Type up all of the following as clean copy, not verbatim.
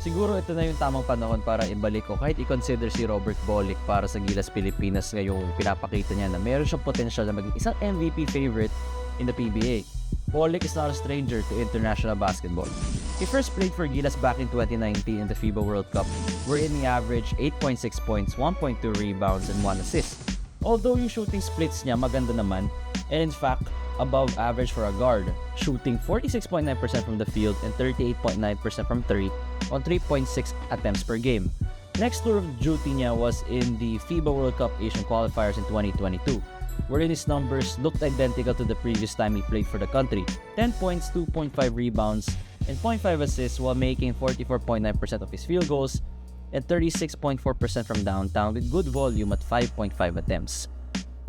Siguro ito na yung tamang panahon para ibalik o kahit i-consider si Robert Bolick para sa Gilas Pilipinas ngayong pinapakita niya na meron siyang potential na maging isang MVP favorite in the PBA. Bolick is not a stranger to international basketball. He first played for Gilas back in 2019 in the FIBA World Cup, wherein he averaged 8.6 points, 1.2 rebounds, and 1 assist. Although yung shooting splits niya maganda naman, and in fact, above average for a guard, shooting 46.9% from the field and 38.9% from 3 on 3.6 attempts per game. Next tour of duty niya was in the FIBA World Cup Asian qualifiers in 2022, wherein his numbers looked identical to the previous time he played for the country. 10 points, 2.5 rebounds, and 0.5 assists while making 44.9% of his field goals and 36.4% from downtown with good volume at 5.5 attempts.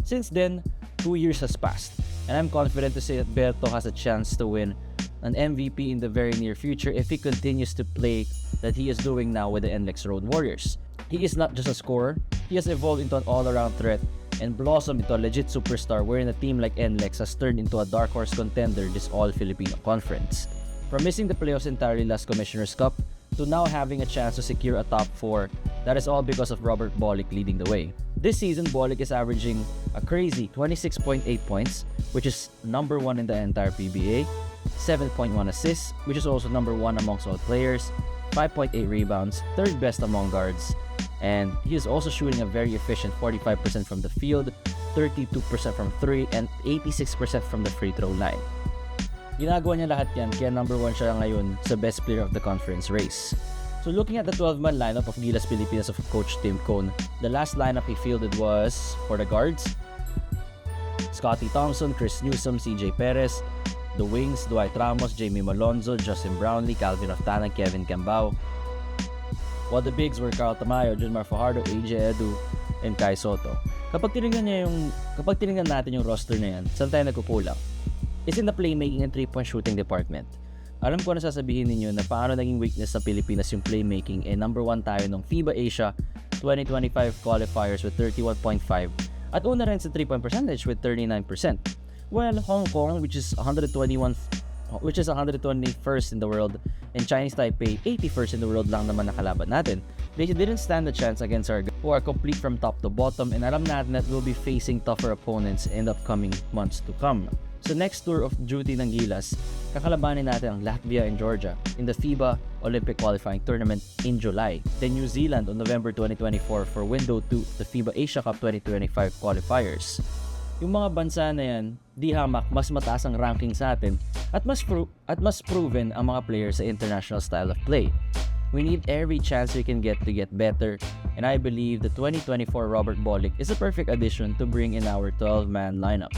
Since then, 2 years has passed, and I'm confident to say that Berto has a chance to win an MVP in the very near future if he continues to play that he is doing now with the NLEX Road Warriors. He is not just a scorer, he has evolved into an all-around threat and blossomed into a legit superstar wherein a team like NLEX has turned into a dark horse contender this all-Filipino conference. From missing the playoffs entirely last Commissioner's Cup to now having a chance to secure a top 4, that is all because of Robert Bolick leading the way. This season, Bolick is averaging a crazy 26.8 points, which is number 1 in the entire PBA, 7.1 assists, which is also number 1 amongst all players, 5.8 rebounds, 3rd best among guards, and he is also shooting a very efficient 45% from the field, 32% from 3, and 86% from the free throw line. Ginagawa niya lahat yan, kaya number 1 siya ngayon sa best player of the conference race. So looking at the 12-man lineup of Gilas Pilipinas of Coach Tim Cone, the last lineup he fielded was, for the guards, Scottie Thompson, Chris Newsom, CJ Perez. The wings, Dwight Ramos, Jamie Malonzo, Justin Brownlee, Calvin Oftana, Kevin Cambao. While the bigs were Carl Tamayo, Junmar Fajardo, AJ Edu, and Kai Soto. Kapag tinignan natin yung roster na yan, saan tayo nagkukulang? It's in the playmaking and 3-point shooting department. Alam ko na sasabihin ninyo na paano naging weakness sa Pilipinas yung playmaking, number 1 tayo ng FIBA Asia 2025 qualifiers with 31.5 at una rin sa 3-point percentage with 39%. Well, Hong Kong, which is 121st in the world, and Chinese Taipei, 81st in the world lang naman nakalaban natin. They didn't stand a chance against our who are complete from top to bottom, and alam natin that we'll be facing tougher opponents in the upcoming months to come. So next tour of duty ng Gilas, kakalabanin natin ang Latvia and Georgia in the FIBA Olympic Qualifying Tournament in July. Then New Zealand on November 2024 for Window 2, the FIBA Asia Cup 2025 qualifiers. Yung mga bansa na yan, di hamak, mas mataas ang ranking sa atin at mas proven ang mga players sa international style of play. We need every chance we can get to get better, and I believe the 2024 Robert Bolick is a perfect addition to bring in our 12-man lineup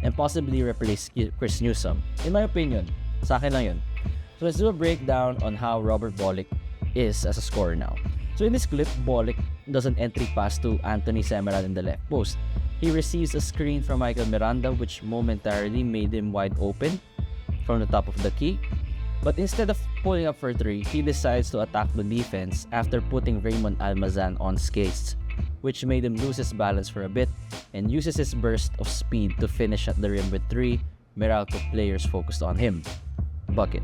and possibly replace Chris Newsom. In my opinion, sa akin lang yun. So let's do a breakdown on how Robert Bolick is as a scorer now. So in this clip, Bolick does an entry pass to Anthony Semeral in the left post. He receives a screen from Michael Miranda which momentarily made him wide open from the top of the key. But instead of pulling up for 3, he decides to attack the defense after putting Raymond Almazan on skates, which made him lose his balance for a bit and uses his burst of speed to finish at the rim with 3 Meralco players focused on him. Bucket.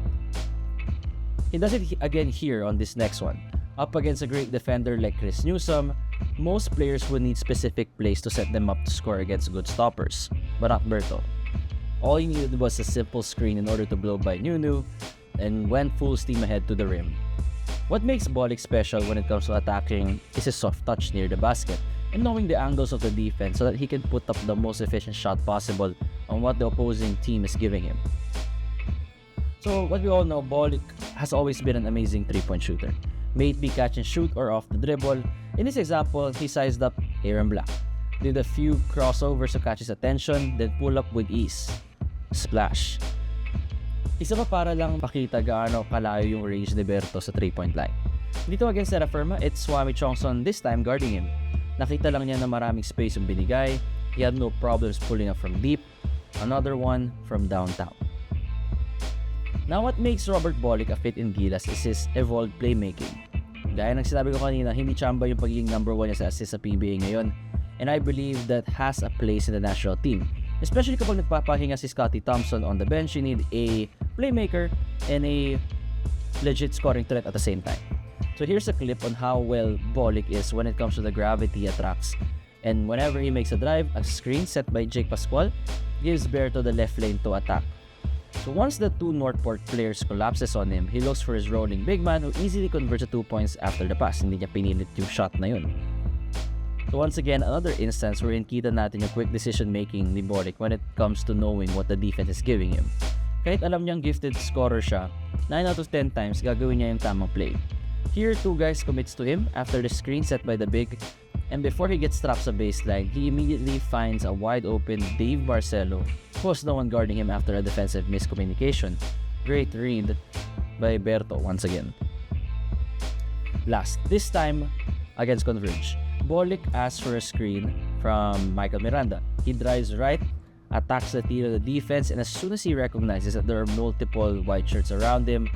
He does it again here on this next one. Up against a great defender like Chris Newsom, most players would need specific plays to set them up to score against good stoppers, but not Berto. All he needed was a simple screen in order to blow by Nunu and went full steam ahead to the rim. What makes Bolick special when it comes to attacking is his soft touch near the basket and knowing the angles of the defense so that he can put up the most efficient shot possible on what the opposing team is giving him. So what we all know, Bolick has always been an amazing 3-point shooter. May it be catch and shoot or off the dribble. In this example, he sized up Aaron Black, did a few crossovers to catch his attention, then pull up with ease. Splash. Isa pa para lang pakita gaano kalayo yung range ni Berto sa 3-point line. Dito against Terra Firma, it's Swami Chongson this time guarding him. Nakita lang niya na maraming space yung binigay. He had no problems pulling up from deep. Another one from downtown. Now, what makes Robert Bolick a fit in Gilas is his evolved playmaking. Gaya ng sinabi ko kanina, hindi chamba yung pagiging number 1 niya sa assist sa PBA ngayon. And I believe that has a place in the national team. Especially kapag nagpapahinga si Scottie Thompson on the bench, you need a playmaker and a legit scoring threat at the same time. So here's a clip on how well Bolick is when it comes to the gravity attacks. And whenever he makes a drive, a screen set by Jake Pascual gives Berto the left lane to attack. So once the two Northport players collapses on him, he looks for his rolling big man who easily converts to 2 points after the pass. Hindi niya pinilit yung shot na yun. So once again, another instance wherein kita natin yung quick decision making ni Bolick when it comes to knowing what the defense is giving him. Kahit alam niyang gifted scorer siya, 9 out of 10 times gagawin niya yung tamang play. Here, two guys commits to him after the screen set by the big, and before he gets trapped sa baseline, he immediately finds a wide open Dave Barcelo, who has no one guarding him after a defensive miscommunication. Great read by Berto once again. Last, this time against Converge, Bolick asks for a screen from Michael Miranda. He drives right, attacks the tier of the defense, and as soon as he recognizes that there are multiple white shirts around him,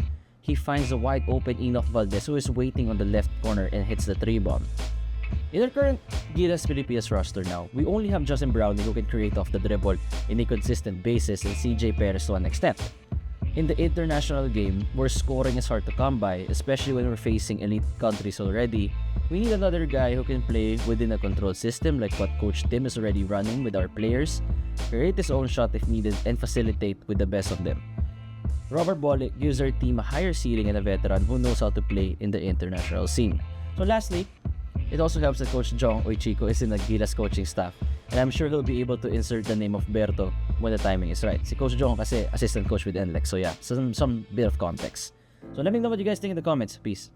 he finds a wide open Enoch Valdez who is waiting on the left corner and hits the 3-bomb. In our current Gilas Pilipinas roster now, we only have Justin Browning who can create off the dribble in a consistent basis and CJ Perez to an extent. In the international game, where scoring is hard to come by, especially when we're facing elite countries already, we need another guy who can play within a controlled system like what Coach Tim is already running with our players, create his own shot if needed, and facilitate with the best of them. Robert Bolick gives our team a higher ceiling and a veteran who knows how to play in the international scene. So lastly, it also helps that Coach Jong Oichico is in the Gilas coaching staff, and I'm sure he'll be able to insert the name of Berto when the timing is right. Si Coach Jong kasi assistant coach with NLEX, so yeah, some bit of context. So let me know what you guys think in the comments. Peace.